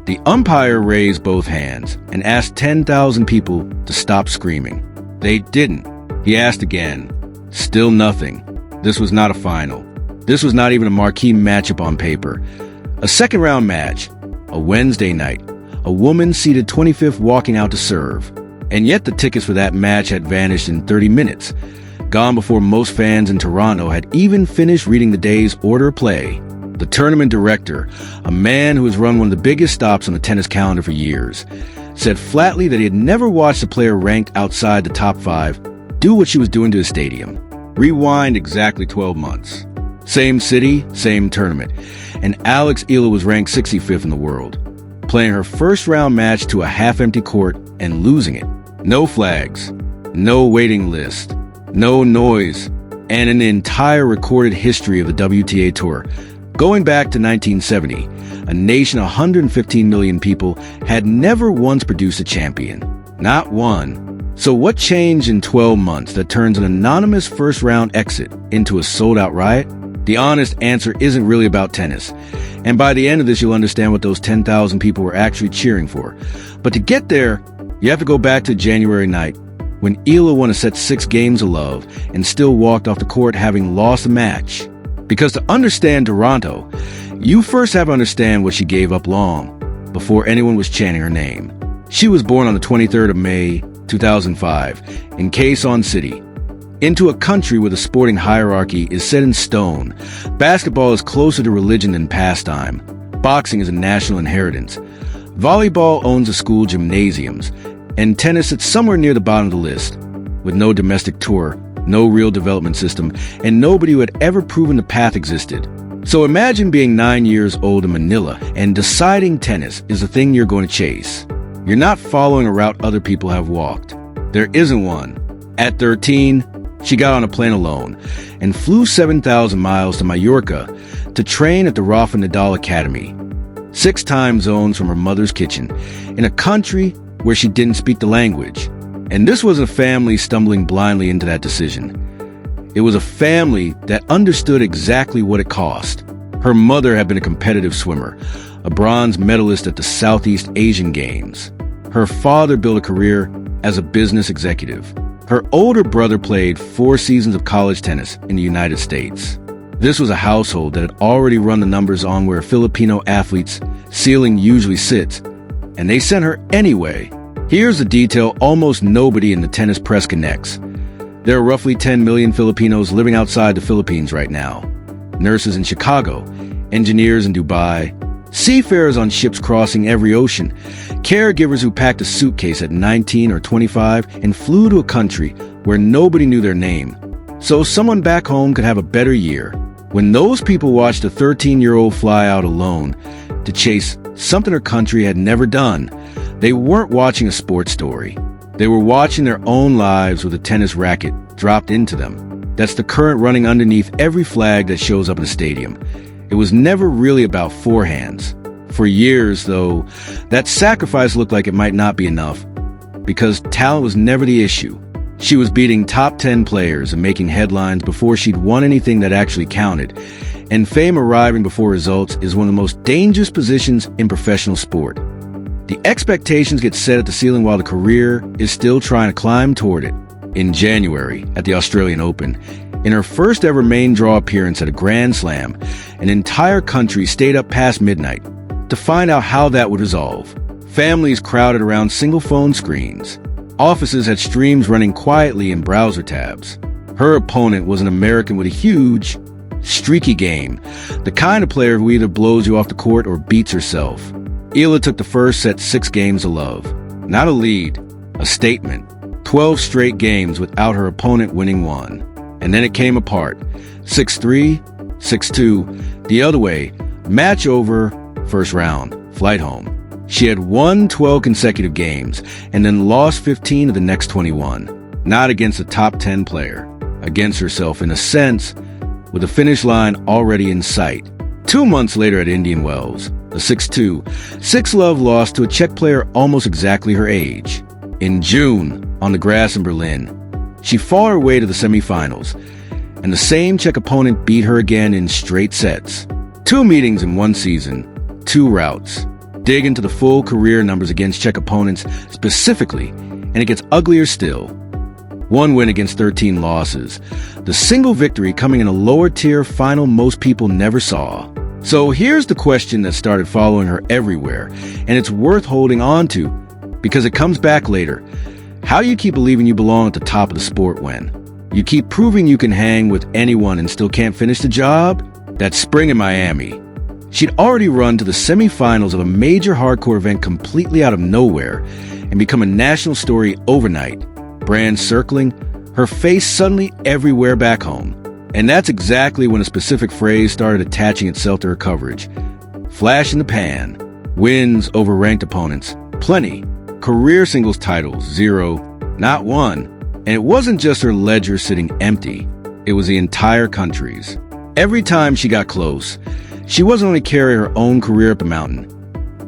The umpire raised both hands and asked 10,000 people to stop screaming. They didn't. He asked again. Still nothing. This was not a final. This was not even a marquee matchup on paper. A second-round match, a Wednesday night, a woman seated 25th walking out to serve. And yet the tickets for that match had vanished in 30 minutes, gone before most fans in Toronto had even finished reading the day's order of play. The tournament director, a man who has run one of the biggest stops on the tennis calendar for years, said flatly that he had never watched a player ranked outside the top 5 do what she was doing to the stadium. Rewind exactly 12 months. Same city, same tournament, and Alex Eala was ranked 65th in the world, playing her first-round match to a half-empty court and losing it. No flags, no waiting list, no noise, and an entire recorded history of the WTA Tour. Going back to 1970, a nation of 115 million people had never once produced a champion. Not one. So what changed in 12 months that turns an anonymous first-round exit into a sold-out riot? The honest answer isn't really about tennis. And by the end of this, you'll understand what those 10,000 people were actually cheering for. But to get there, you have to go back to January night, when Eala won a set 6 games of love and still walked off the court having lost a match. Because to understand Toronto, you first have to understand what she gave up long before anyone was chanting her name. She was born on the 23rd of May, 2005, in Quezon City, into a country where the sporting hierarchy is set in stone. Basketball is closer to religion than pastime. Boxing is a national inheritance. Volleyball owns the school gymnasiums, and tennis sits somewhere near the bottom of the list, with no domestic tour, no real development system, and nobody who had ever proven the path existed. So imagine being 9 years old in Manila and deciding tennis is the thing you're going to chase. You're not following a route other people have walked. There isn't one. At 13, she got on a plane alone and flew 7,000 miles to Mallorca to train at the Rafa Nadal Academy. 6 time zones from her mother's kitchen, in a country where she didn't speak the language. And this was a family stumbling blindly into that decision. It was a family that understood exactly what it cost. Her mother had been a competitive swimmer, a bronze medalist at the Southeast Asian Games. Her father built a career as a business executive. Her older brother played 4 seasons of college tennis in the United States. This was a household that had already run the numbers on where Filipino athletes' ceiling usually sits, and they sent her anyway. Here's a detail almost nobody in the tennis press connects. There are roughly 10 million Filipinos living outside the Philippines right now. Nurses in Chicago, engineers in Dubai, seafarers on ships crossing every ocean, caregivers who packed a suitcase at 19 or 25 and flew to a country where nobody knew their name, so someone back home could have a better year. When those people watched a 13-year-old fly out alone to chase something her country had never done, they weren't watching a sports story. They were watching their own lives with a tennis racket dropped into them. That's the current running underneath every flag that shows up in the stadium. It was never really about forehands. For years, though, that sacrifice looked like it might not be enough, because talent was never the issue. She was beating top 10 players and making headlines before she'd won anything that actually counted. And fame arriving before results is one of the most dangerous positions in professional sport. The expectations get set at the ceiling while the career is still trying to climb toward it. In January, at the Australian Open, in her first ever main draw appearance at a Grand Slam, an entire country stayed up past midnight to find out how that would resolve. Families crowded around single phone screens. Offices had streams running quietly in browser tabs. Her opponent was an American with a huge, streaky game, the kind of player who either blows you off the court or beats herself. Eala took the first set 6 games of love. Not a lead, a statement. 12 straight games without her opponent winning one. And then it came apart. 6-3, 6-2, the other way. Match over, first round, flight home. She had won 12 consecutive games and then lost 15 of the next 21. Not against a top 10 player. Against herself in a sense, with the finish line already in sight. 2 months later at Indian Wells, a 6-2, 6-love loss to a Czech player almost exactly her age. In June, on the grass in Berlin, she fought her way to the semifinals, and the same Czech opponent beat her again in straight sets. 2 meetings in one season, 2 routes. Dig into the full career numbers against Czech opponents specifically, and it gets uglier still. 1 win against 13 losses. The single victory coming in a lower-tier final most people never saw. So here's the question that started following her everywhere, and it's worth holding on to because it comes back later. How do you keep believing you belong at the top of the sport when you keep proving you can hang with anyone and still can't finish the job? That spring in Miami, she'd already run to the semifinals of a major hardcore event completely out of nowhere and become a national story overnight. Brands circling, her face suddenly everywhere back home. And that's exactly when a specific phrase started attaching itself to her coverage. Flash in the pan. Wins over ranked opponents. Plenty. Career singles titles. 0. Not 1. And it wasn't just her ledger sitting empty. It was the entire country's. Every time she got close, she wasn't only carrying her own career up the mountain.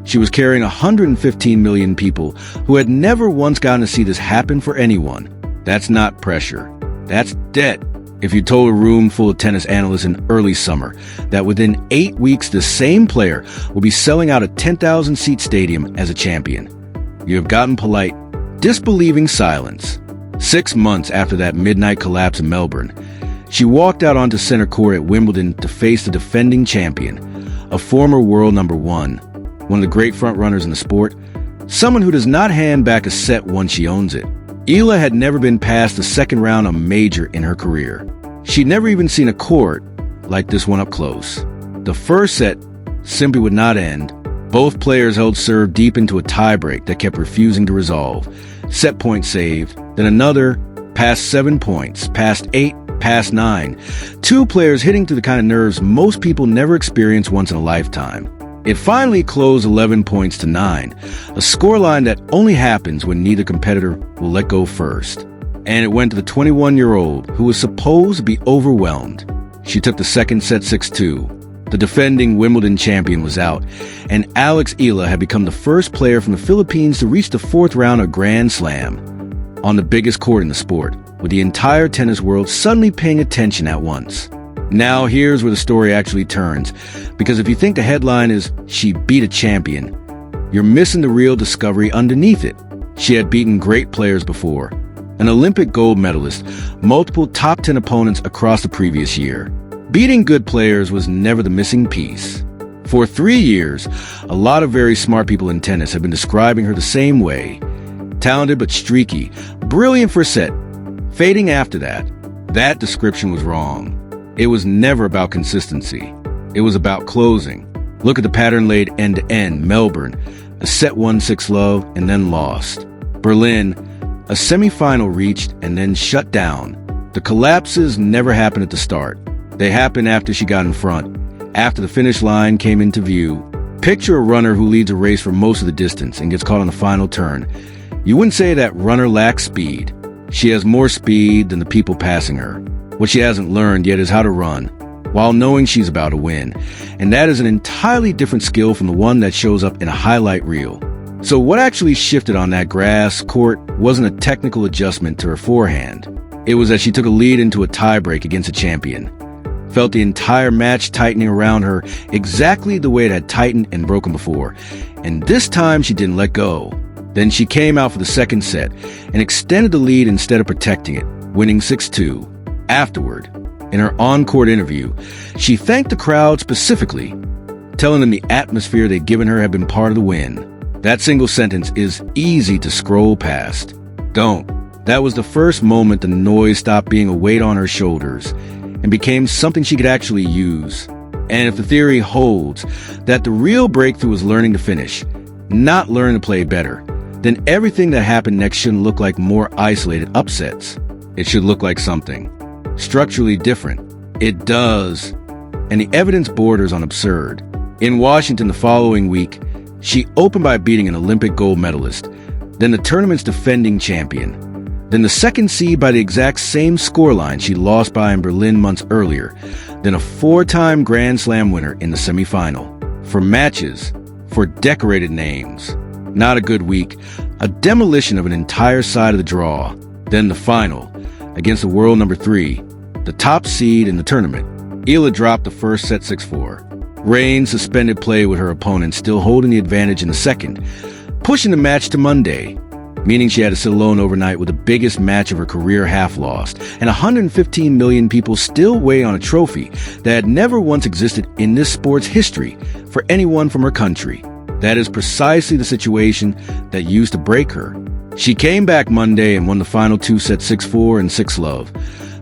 She was carrying 115 million people who had never once gotten to see this happen for anyone. That's not pressure. That's debt. If you told a room full of tennis analysts in early summer that within 8 weeks the same player will be selling out a 10,000-seat stadium as a champion, you have gotten polite, disbelieving silence. 6 months after that midnight collapse in Melbourne, she walked out onto center court at Wimbledon to face the defending champion, a former world number 1, one of the great frontrunners in the sport, someone who does not hand back a set once she owns it. Eala had never been past the second round of a major in her career. She'd never even seen a court like this one up close. The first set simply would not end. Both players held serve deep into a tiebreak that kept refusing to resolve. Set point saved, then another, past 7 points, past 8, past 9. 2 players hitting to the kind of nerves most people never experience once in a lifetime. It finally closed 11 points to 9, a scoreline that only happens when neither competitor will let go first. And it went to the 21-year-old, who was supposed to be overwhelmed. She took the second set 6-2. The defending Wimbledon champion was out, and Alex Eala had become the first player from the Philippines to reach the 4th round of Grand Slam, on the biggest court in the sport, with the entire tennis world suddenly paying attention at once. Now here's where the story actually turns, because if you think the headline is "She beat a champion," you're missing the real discovery underneath it. She had beaten great players before, an Olympic gold medalist, multiple top 10 opponents across the previous year. Beating good players was never the missing piece. For 3 years, a lot of very smart people in tennis have been describing her the same way. Talented but streaky, brilliant for a set, fading after that. That description was wrong. It was never about consistency. It was about closing. Look at the pattern laid end-to-end. Melbourne, a set 1-6 love and then lost. Berlin, a semifinal reached and then shut down. The collapses never happened at the start. They happened after she got in front, after the finish line came into view. Picture a runner who leads a race for most of the distance and gets caught on the final turn. You wouldn't say that runner lacks speed. She has more speed than the people passing her. What she hasn't learned yet is how to run, while knowing she's about to win. And that is an entirely different skill from the one that shows up in a highlight reel. So what actually shifted on that grass court wasn't a technical adjustment to her forehand. It was that she took a lead into a tiebreak against a champion. Felt the entire match tightening around her exactly the way it had tightened and broken before. And this time she didn't let go. Then she came out for the second set and extended the lead instead of protecting it, winning 6-2. Afterward, in her on-court interview, she thanked the crowd specifically, telling them the atmosphere they'd given her had been part of the win. That single sentence is easy to scroll past. Don't. That was the first moment the noise stopped being a weight on her shoulders and became something she could actually use. And if the theory holds that the real breakthrough is learning to finish, not learning to play better, then everything that happened next shouldn't look like more isolated upsets. It should look like something structurally different. It does. And the evidence borders on absurd. In Washington the following week, she opened by beating an Olympic gold medalist, then the tournament's defending champion, then the second seed by the exact same scoreline she lost by in Berlin months earlier, then a 4-time Grand Slam winner in the semifinal. For matches, for decorated names. Not a good week, a demolition of an entire side of the draw. Then the final, against the world number 3, the top seed in the tournament. Eala dropped the first set 6-4. Rain suspended play with her opponent still holding the advantage in the second, pushing the match to Monday, meaning she had to sit alone overnight with the biggest match of her career half lost, and 115 million people still weigh on a trophy that had never once existed in this sport's history for anyone from her country. That is precisely the situation that used to break her. She came back Monday and won the final 2 sets 6-4 and 6-love,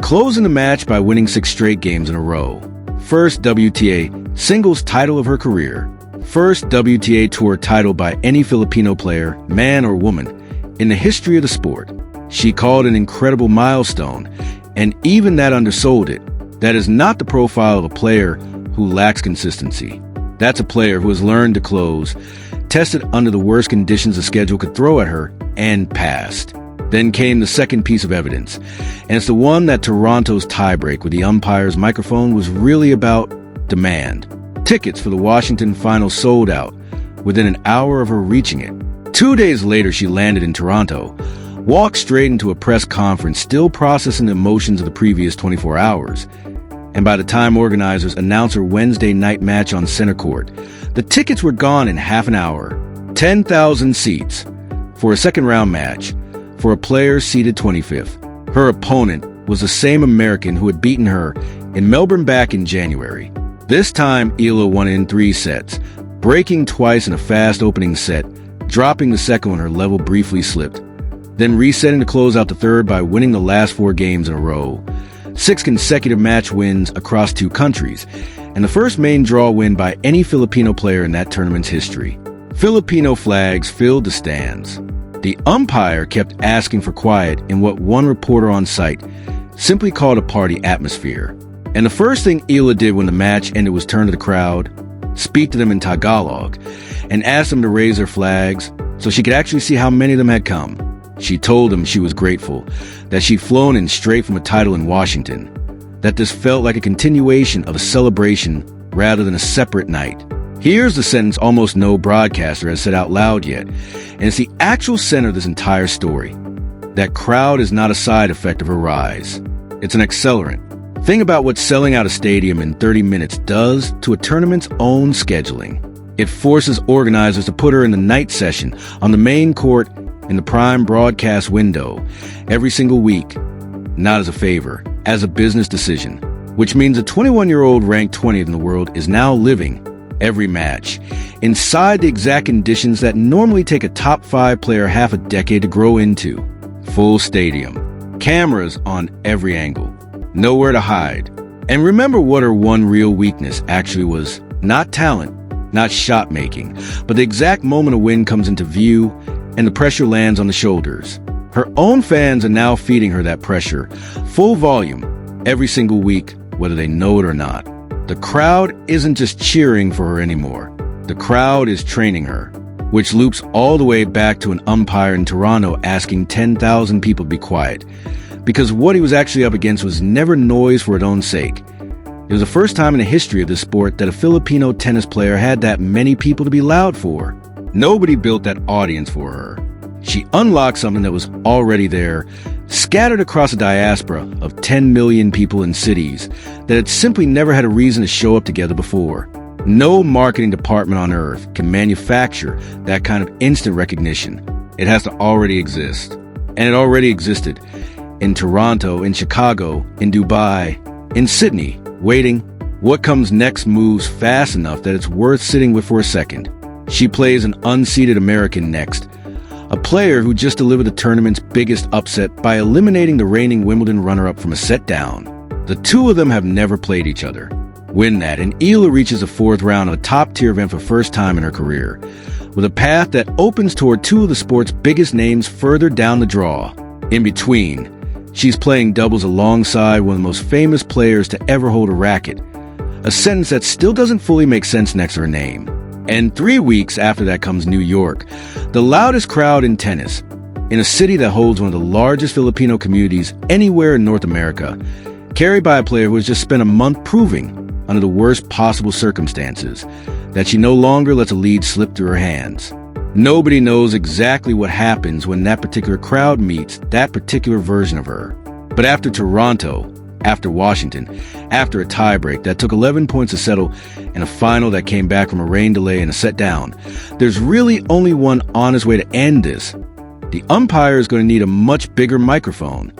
closing the match by winning 6 straight games in a row. First WTA singles title of her career. First WTA Tour title by any Filipino player, man or woman, in the history of the sport. She called an incredible milestone, and even that undersold it. That is not the profile of a player who lacks consistency. That's a player who has learned to close, tested under the worst conditions the schedule could throw at her, and passed. Then came the second piece of evidence, and it's the one that Toronto's tiebreak with the umpire's microphone was really about demand. Tickets for the Washington final sold out within an hour of her reaching it. 2 days later, she landed in Toronto, walked straight into a press conference, still processing the emotions of the previous 24 hours. And by the time organizers announced her Wednesday night match on center court, the tickets were gone in half an hour. 10,000 seats for a second-round match for a player seated 25th. Her opponent was the same American who had beaten her in Melbourne back in January. This time, Eala won in 3 sets, breaking twice in a fast opening set, dropping the second when her level briefly slipped, then resetting to close out the third by winning the last 4 games in a row. 6 consecutive match wins across 2 countries, and the first main draw win by any Filipino player in that tournament's history. Filipino flags filled the stands. The umpire kept asking for quiet in what one reporter on site simply called a party atmosphere. And the first thing Eala did when the match ended was turn to the crowd, speak to them in Tagalog, and ask them to raise their flags so she could actually see how many of them had come. She told them she was grateful, that she'd flown in straight from a title in Washington, that this felt like a continuation of a celebration rather than a separate night. Here's the sentence almost no broadcaster has said out loud yet, and it's the actual center of this entire story. That crowd is not a side effect of her rise. It's an accelerant. Think about what selling out a stadium in 30 minutes does to a tournament's own scheduling. It forces organizers to put her in the night session on the main court in the prime broadcast window every single week, not as a favor, as a business decision, which means a 21-year-old ranked 20th in the world is now living every match inside the exact conditions that normally take a top 5 player half a decade to grow into. Full stadium, cameras on every angle, nowhere to hide. And remember what her one real weakness actually was: not talent, not shot making, but the exact moment a win comes into view and the pressure lands on the shoulders. Her own fans are now feeding her that pressure, full volume, every single week, whether they know it or not. The crowd isn't just cheering for her anymore. The crowd is training her, which loops all the way back to an umpire in Toronto asking 10,000 people to be quiet, because what he was actually up against was never noise for its own sake. It was the first time in the history of this sport that a Filipino tennis player had that many people to be loud for. Nobody built that audience for her. She unlocked something that was already there, scattered across a diaspora of 10 million people in cities that had simply never had a reason to show up together before. No marketing department on earth can manufacture that kind of instant recognition. It has to already exist. And it already existed in Toronto, in Chicago, in Dubai, in Sydney, waiting. What comes next moves fast enough that it's worth sitting with for a second. She plays an unseeded American next, a player who just delivered the tournament's biggest upset by eliminating the reigning Wimbledon runner-up from a set down. The two of them have never played each other. Win that, and Eala reaches the 4th round of a top-tier event for the first time in her career, with a path that opens toward two of the sport's biggest names further down the draw. In between, she's playing doubles alongside one of the most famous players to ever hold a racket, a sentence that still doesn't fully make sense next to her name. And 3 weeks after that comes New York, the loudest crowd in tennis, in a city that holds one of the largest Filipino communities anywhere in North America, carried by a player who has just spent a month proving, under the worst possible circumstances, that she no longer lets a lead slip through her hands. Nobody knows exactly what happens when that particular crowd meets that particular version of her. But after Toronto, after Washington, after a tiebreak that took 11 points to settle, and a final that came back from a rain delay and a set down. There's really only one honest way to end this. The umpire is going to need a much bigger microphone.